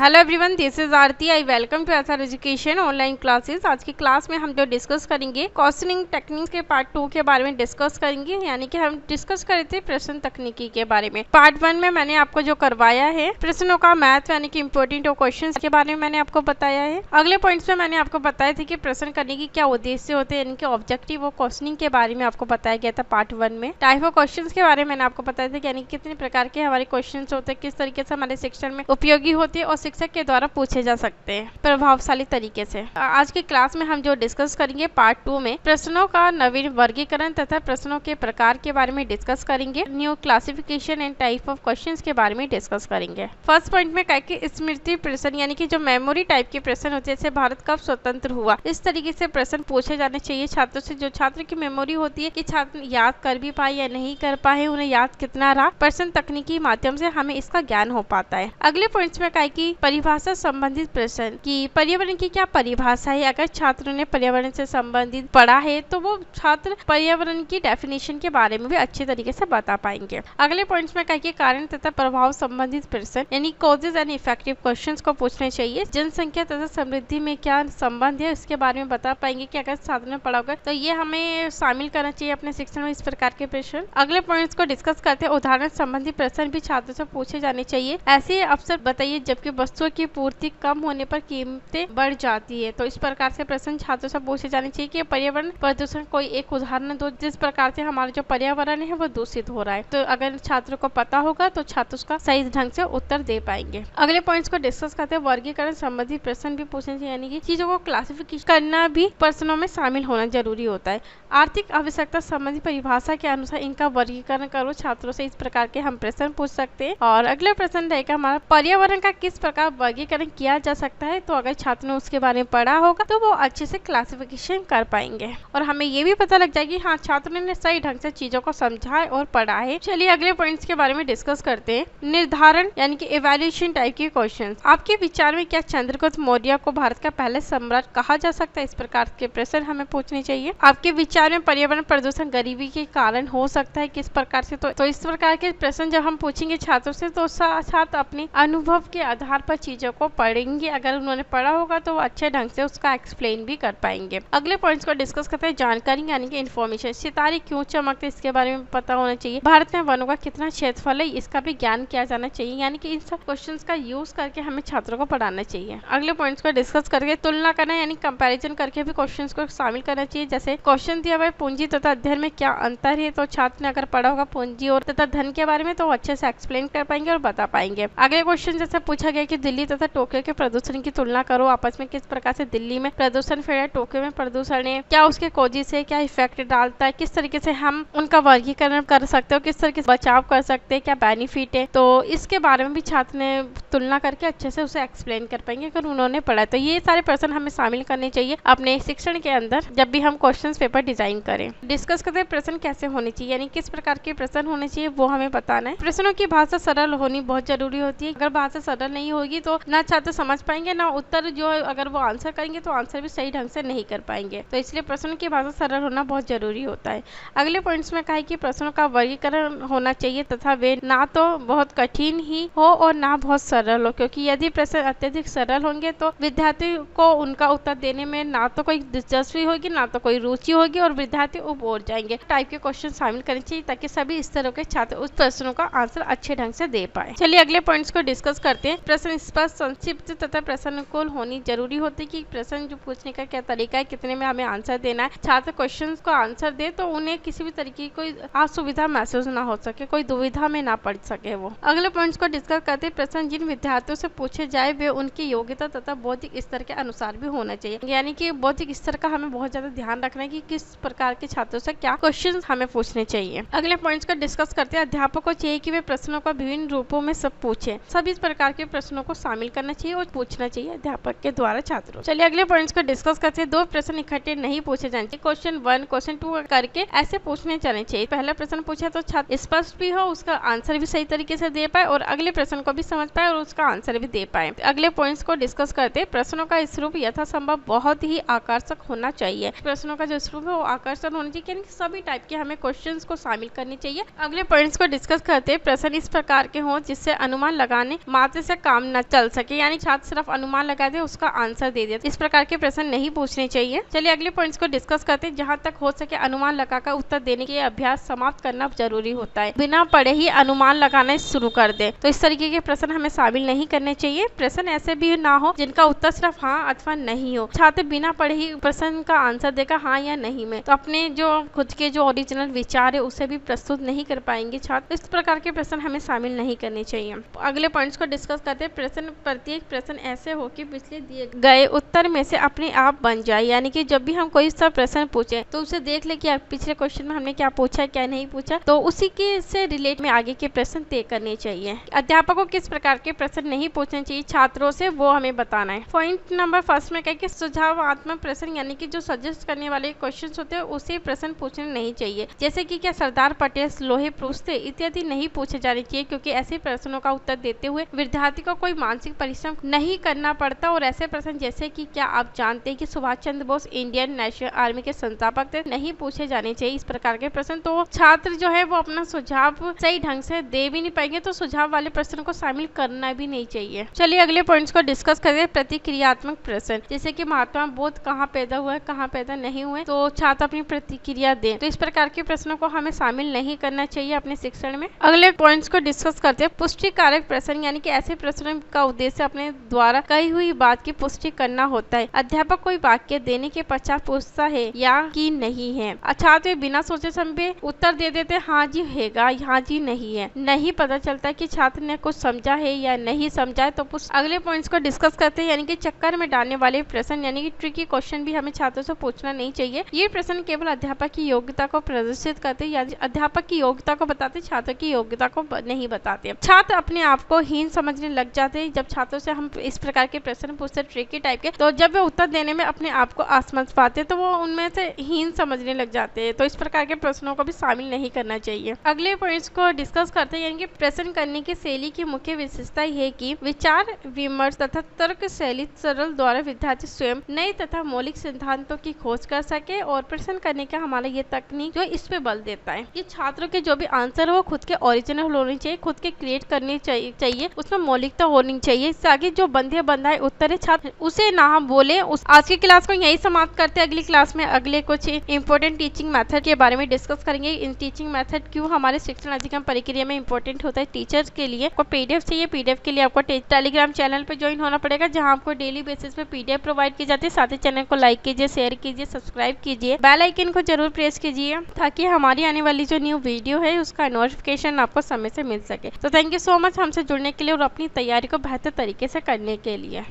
Hello everyone, this is Aarti. I welcome to SR education online classes. आज की class में हम जो डिस्कस करेंगे क्वेश्चनिंग टेक्निक के पार्ट 2 के बारे में डिस्कस करेंगे, यानी कि हम डिस्कस कर रहे थे प्रश्न तकनीकी के बारे में। पार्ट 1 में मैंने आपको जो करवाया है प्रश्नों का मैथ यानी कि इंपॉर्टेंट क्वेश्चन के बारे में मैंने आपको बताया है। अगले पॉइंट्स में मैंने आपको बताया था कि प्रश्न करने की क्या उद्देश्य होते हैं, यानी कि ऑब्जेक्टिव और क्वेश्चनिंग के बारे में आपको बताया गया था पार्ट 1 में। टाइप ऑफ क्वेश्चन के बारे में मैंने आपको बताया था, यानी कितने प्रकार के हमारे क्वेश्चन होते हैं, किस तरीके से हमारे शिक्षण में उपयोगी होते हैं और शिक्षक के द्वारा पूछे जा सकते हैं प्रभावशाली तरीके से। आज की क्लास में हम जो डिस्कस करेंगे पार्ट 2 में प्रश्नों का नवीन वर्गीकरण तथा प्रश्नों के प्रकार के बारे में डिस्कस करेंगे। New classification and type of questions के बारे में डिस्कस करेंगे। फर्स्ट पॉइंट में कह के स्मृति प्रश्न, यानी कि जो मेमोरी टाइप के प्रश्न होते हैं, जैसे भारत कब स्वतंत्र हुआ, इस तरीके से प्रश्न पूछे जाने चाहिए छात्रों से। जो छात्र की मेमोरी होती है कि छात्र याद कर भी पाए या नहीं कर पाए, उन्हें याद कितना रहा, प्रश्न तकनीकी माध्यम से हमें इसका ज्ञान हो पाता है। अगले पॉइंट्स में कहा कि परिभाषा संबंधित प्रश्न की पर्यावरण की क्या परिभाषा है। अगर छात्रों ने पर्यावरण से संबंधित पढ़ा है तो वो छात्र पर्यावरण की डेफिनेशन के बारे में भी अच्छे तरीके से बता पाएंगे। अगले पॉइंट्स में कहा कि कारण तथा प्रभाव संबंधित प्रश्न यानी कॉजेज एंड इफेक्टिव क्वेश्चंस को पूछने चाहिए। जनसंख्या तथा समृद्धि में क्या संबंध है इसके बारे में बता पाएंगे कि अगर छात्र ने पढ़ा होगा तो ये हमें शामिल करना चाहिए अपने शिक्षण में इस प्रकार के प्रश्न। अगले पॉइंट्स को डिस्कस करते हैं उदाहरण संबंधी प्रश्न भी छात्रों से पूछे जाने चाहिए। ऐसे अवसर बताइए जबकि वस्तुओं की पूर्ति कम होने पर कीमतें बढ़ जाती है। तो इस प्रकार से प्रश्न छात्रों से पूछे जाने चाहिए कि पर्यावरण प्रदूषण कोई एक उदाहरण दो जिस प्रकार से हमारा जो पर्यावरण है वो दूषित हो रहा है। तो अगर छात्र को पता होगा तो छात्र उसका सही ढंग से उत्तर दे पाएंगे। अगले पॉइंट्स को डिस्कस करते हैं वर्गीकरण संबंधी प्रश्न भी पूछने चाहिए, यानी कि चीजों को क्लासिफिकेशन करना भी प्रश्नों में शामिल होना जरूरी होता है। आर्थिक आवश्यकता संबंधी परिभाषा के अनुसार इनका वर्गीकरण करो। छात्रों से इस प्रकार के हम प्रश्न पूछ सकते हैं। और अगले प्रश्न रहेगा हमारा पर्यावरण का किस प्रकार वर्गीकरण किया जा सकता है। तो अगर छात्र ने उसके बारे में पढ़ा होगा तो वो अच्छे से क्लासिफिकेशन कर पाएंगे और हमें ये भी पता लग जाएगी हाँ छात्र ने सही ढंग से चीजों को समझा है और पढ़ा है। चलिए अगले पॉइंट्स के बारे में डिस्कस करते हैं। निर्धारण यानी कि इवैल्यूएशन टाइप के क्वेश्चन। आपके विचार में क्या चंद्रगुप्त मौर्य को भारत का पहले सम्राट कहा जा सकता है, इस प्रकार के प्रश्न हमें पूछने चाहिए। आपके विचार में पर्यावरण प्रदूषण गरीबी के कारण हो सकता है, किस प्रकार से। तो इस प्रकार के प्रश्न जब हम पूछेंगे छात्रों से तो साथ अपने अनुभव के आधार पर चीजों को पढ़ेंगे। अगर उन्होंने पढ़ा होगा तो वो अच्छे ढंग से उसका एक्सप्लेन भी कर पाएंगे। अगले पॉइंट्स को डिस्कस करते हैं जानकारी यानी कि इन्फॉर्मेशन। सितारे क्यों चमकते इसके बारे में पता होना चाहिए। भारत में वनों का कितना क्षेत्रफल है इसका भी ज्ञान किया जाना चाहिए, यानी कि इन सब क्वेश्चंस का यूज करके हमें छात्रों को पढ़ाना चाहिए। अगले पॉइंट्स को डिस्कस करके तुलना करना यानी कंपैरिजन करके भी क्वेश्चंस को शामिल करना चाहिए। जैसे क्वेश्चन दिया हुआ पूंजी तथा अध्ययन में क्या अंतर है, तो छात्र ने अगर पढ़ा होगा पूंजी और तथा धन के बारे में तो अच्छे से एक्सप्लेन कर पाएंगे और बता पाएंगे। अगले क्वेश्चन जैसे पूछा गया कि दिल्ली तथा टोक्यो के प्रदूषण की तुलना करो आपस में, किस प्रकार से दिल्ली में प्रदूषण फैला, टोक्यो में प्रदूषण है, क्या उसके कॉजेज से क्या इफेक्ट डालता है, किस तरीके से हम उनका वर्गीकरण कर सकते हो, किस तरीके से बचाव कर सकते हैं, क्या बेनिफिट है। तो इसके बारे में भी छात्र ने तुलना करके अच्छे से उसे एक्सप्लेन कर पाएंगे अगर उन्होंने पढ़ा। तो ये सारे प्रश्न हमें शामिल करने चाहिए अपने शिक्षण के अंदर जब भी हम क्वेश्चन पेपर डिजाइन करें। डिस्कस करते हैं प्रश्न कैसे होने चाहिए, यानी किस प्रकार के प्रश्न होने चाहिए वो हमें बताना है। प्रश्नों की भाषा सरल होनी बहुत जरूरी होती है। अगर भाषा सरल नहीं होगी तो ना छात्र समझ पाएंगे ना उत्तर जो अगर वो आंसर करेंगे तो आंसर भी सही ढंग से नहीं कर पाएंगे। तो इसलिए प्रश्नों की भाषा सरल होना बहुत जरूरी होता है। अगले पॉइंट्स में कहा है कि प्रश्नों का वर्गीकरण होना चाहिए तथा वे ना तो बहुत कठिन ही हो और ना बहुत सरल हो, क्योंकि यदि प्रश्न अत्यधिक सरल होंगे तो विद्यार्थी को उनका उत्तर देने में ना तो कोई दिलचस्पी होगी ना तो कोई रुचि होगी और विद्यार्थी उब जाएंगे। टाइप के क्वेश्चन शामिल करने चाहिए ताकि सभी स्तरों के छात्र उस प्रश्नों का आंसर अच्छे ढंग से दे पाए। चलिए अगले पॉइंट्स को डिस्कस करते हैं। प्रश्न स्पष्ट, संक्षिप्त तथा प्रश्नानुकूल होनी जरूरी होती है कि प्रश्न जो पूछने का क्या तरीका है, कितने में हमें आंसर देना है। छात्र क्वेश्चन को आंसर दे तो उन्हें किसी भी तरीके की कोई असुविधा महसूस ना हो सके, कोई दुविधा में ना पड़ सके वो। अगले पॉइंट्स को डिस्कस करते हैं। प्रश्न जिन विद्यार्थियों से पूछे जाए वे उनकी योग्यता तथा बौद्धिक स्तर के अनुसार भी होना चाहिए, यानी कि बौद्धिक स्तर का हमें बहुत ज्यादा ध्यान रखना है कि किस प्रकार के छात्रों से क्या क्वेश्चन हमें पूछने चाहिए। अगले पॉइंट्स को डिस्कस करते हैं। अध्यापक को चाहिए कि वे प्रश्नों को विभिन्न रूपों में सब पूछे। सभी प्रकार के प्रश्नों को शामिल करना चाहिए और पूछना चाहिए अध्यापक के द्वारा छात्रों। चलिए अगले पॉइंट्स को डिस्कस करते हैं। दो प्रश्न इकट्ठे नहीं पूछे जाने चाहिए। क्वेश्चन 1 क्वेश्चन 2 करके ऐसे पूछने जाने चाहिए। पहला प्रश्न पूछे तो छात्र स्पष्ट भी हो, उसका आंसर भी सही तरीके से दे पाए और अगले प्रश्न को भी समझ पाए और उसका आंसर भी दे पाए। अगले पॉइंट्स को डिस्कस करते हैं। प्रश्नों का स्वरूप यथासंभव बहुत ही आकर्षक होना चाहिए। प्रश्नों का जो स्वरूप है वो आकर्षक होना चाहिए, यानी सभी टाइप के हमें क्वेश्चंस को शामिल करने चाहिए। अगले पॉइंट्स को डिस्कस करते हैं। प्रश्न इस प्रकार के हों जिससे अनुमान लगाने मात्र से काम पता चल सके, यानी छात्र सिर्फ अनुमान लगा दे, उसका आंसर दे दे। इस प्रकार के प्रश्न नहीं पूछने चाहिए। चलिए अगले पॉइंट्स को डिस्कस करते हैं। जहाँ तक हो सके अनुमान लगाकर उत्तर देने के अभ्यास समाप्त करना जरूरी होता है। बिना पढ़े ही अनुमान लगाना शुरू कर दे तो इस तरीके के प्रश्न हमें शामिल नहीं करने चाहिए। प्रश्न ऐसे भी ना हो जिनका उत्तर सिर्फ हाँ अथवा नहीं हो। छात्र बिना पढ़े ही प्रश्न का आंसर देगा हाँ या नहीं में, तो अपने जो खुद के जो ओरिजिनल विचार है उसे भी प्रस्तुत नहीं कर पाएंगे छात्र। इस प्रकार के प्रश्न हमें शामिल नहीं करने चाहिए। अगले पॉइंट्स को डिस्कस करते हैं। प्रश्न प्रत्येक प्रश्न ऐसे हो कि पिछले दिए गए उत्तर में से अपने आप बन जाए, यानी कि जब भी हम कोई सा प्रश्न पूछे तो उसे देख ले कि पिछले क्वेश्चन में हमने क्या पूछा क्या नहीं पूछा, तो उसी के से रिलेट में आगे के प्रश्न तय करने चाहिए। अध्यापक को किस प्रकार के प्रश्न नहीं पूछने चाहिए छात्रों से, वो हमें बताना है। पॉइंट नंबर फर्स्ट में कहे कि सुझावात्मक प्रश्न, यानी कि जो सजेस्ट करने वाले क्वेश्चन होते हैं उसे प्रश्न पूछने नहीं चाहिए। जैसे कि क्या सरदार पटेल लोहे पुरुष थे इत्यादि नहीं पूछे जाने चाहिए, क्योंकि ऐसे प्रश्नों का उत्तर देते हुए विद्यार्थी को कोई मानसिक परिश्रम नहीं करना पड़ता। और ऐसे प्रश्न जैसे कि क्या आप जानते हैं कि Subhash Chandra Bose Indian national army के संस्थापक थे, नहीं पूछे जाने चाहिए। इस प्रकार के प्रश्न तो छात्र जो है वो अपना सुझाव सही ढंग से दे भी नहीं पाएंगे, तो सुझाव वाले प्रश्न को शामिल करना भी नहीं चाहिए। चलिए अगले पॉइंट्स को डिस्कस करें। प्रतिक्रियात्मक प्रश्न, जैसे कि महात्मा बुद्ध कहाँ पैदा हुए कहाँ पैदा नहीं हुए, तो छात्र अपनी प्रतिक्रिया दे, तो इस प्रकार के प्रश्नों को हमें शामिल नहीं करना चाहिए अपने शिक्षण में। अगले पॉइंट्स को डिस्कस करते हैं। पुष्टिकारक प्रश्न, यानी कि ऐसे प्रश्नों का उद्देश्य अपने द्वारा कही हुई बात की पुष्टि करना होता है। अध्यापक कोई वाक्य देने के पश्चात पूछता है या कि नहीं है, छात्र बिना सोचे समझे उत्तर दे देते हाँ जी हैगा हाँ जी नहीं है, नहीं पता चलता कि छात्र ने कुछ समझा है या नहीं समझा है, तो अगले पॉइंट्स को डिस्कस करते हैं। यानी कि चक्कर में डालने वाले प्रश्न, यानी कि ट्रिकी क्वेश्चन भी हमें छात्रों से पूछना नहीं चाहिए। ये प्रश्न केवल अध्यापक की योग्यता को प्रदर्शित करते या अध्यापक की योग्यता को बताते, छात्र की योग्यता को नहीं बताते। छात्र अपने आप को हीन समझने लग जाते हैं जब छात्रों से हम इस प्रकार के प्रश्न पूछते ट्रिकी टाइप के, तो जब वे उत्तर देने में अपने आप को असमर्थ पाते तो वो उनमें से हीन समझने लग जाते हैं, तो इस प्रकार के प्रश्नों को भी शामिल नहीं करना चाहिए। अगले पॉइंट्स को डिस्कस करते हैं। यानी कि प्रश्न करने की शैली की मुख्य विशेषता है कि विचार विमर्श तथा तर्क शैली सरल द्वारा विद्यार्थी स्वयं नए तथा मौलिक सिद्धांतों की खोज कर सके, और प्रश्न करने का हमारा ये तकनीक जो इस पे बल देता है कि छात्रों के जो भी आंसर हो खुद के ओरिजिनल होने चाहिए, खुद के क्रिएट करने चाहिए, उसमें मौलिकता होनी चाहिए। इससे आगे जो बंधे बंधाए उत्तर है छात्र उसे ना हम बोले। आज की क्लास को यही समाप्त करते हैं। अगली क्लास में अगले कुछ इंपॉर्टेंट टीचिंग मेथड के बारे में डिस्कस करेंगे। इन टीचिंग मेथड क्यों हमारे शिक्षण अधिगम प्रक्रिया में इंपॉर्टेंट होता है टीचर्स के लिए। आपको पीडीएफ चाहिए, पीडीएफ के लिए आपको टेलीग्राम चैनल पे ज्वाइन होना पड़ेगा, जहां आपको डेली बेसिस पे पीडीएफ प्रोवाइड की जाती है। साथ ही चैनल को लाइक कीजिए, शेयर कीजिए, सब्सक्राइब कीजिए, बेल आइकन को जरूर प्रेस कीजिए ताकि हमारी आने वाली जो न्यू वीडियो है उसका नोटिफिकेशन आपको समय से मिल सके। तो थैंक यू सो मच हमसे जुड़ने के लिए और अपनी तैयारी को बेहतर तरीके से करने के लिए।